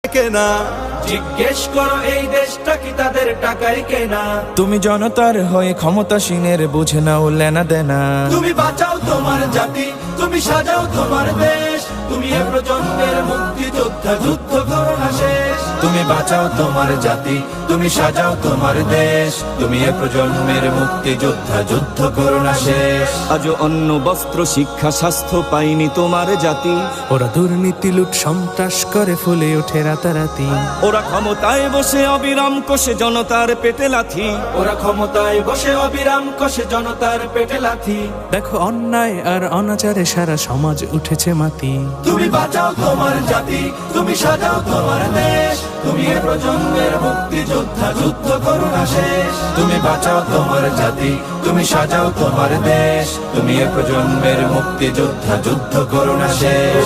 কেনা। জিজ্ঞেস করো এই দেশটা কি তাদের টাকায় কেনা। তুমি জনতার হয়ে ক্ষমতাসীনের বুঝে নাও লেনা দেনা। তুমি বাঁচাও তোমার জাতি, তুমি সাজাও তোমার দেশ, তুমি এ প্রজন্মের মুক্তিযোদ্ধা, যুদ্ধ করো না শেষ। তুমি বাঁচাও তোমার জাতি, তুমি সাজাও তোমার দেশ, তুমি এ প্রজন্মের মুক্তিযোদ্ধা, যুদ্ধ করো না শেষ। আজও অন্ন বস্ত্র শিক্ষা স্বাস্থ্য পাইনি তোমার জাতি। ওরা দুর্নীতি লুট সন্ত্রাস করে ফুলে ওঠে রাতারাতি। ওরা ক্ষমতায় বসে অবিরাম কষে জনতার পেটে লাথি। ওরা ক্ষমতায় বসে অবিরাম কষে জনতার পেটে লাথি। দেখো অন্যায় আর অনাচারে সারা সমাজ উঠেছে মাতি। তুমি বাঁচাও তোমার জাতি, তুমি সাজাও তোমার দেশ, তুমি এ প্রজন্মের মুক্তিযোদ্ধা, যুদ্ধ করো না শেষ। তুমি বাঁচাও তোমার জাতি, তুমি সাজাও তোমার দেশ, তুমি এ প্রজন্মের মুক্তিযোদ্ধা, যুদ্ধ করো না শেষ।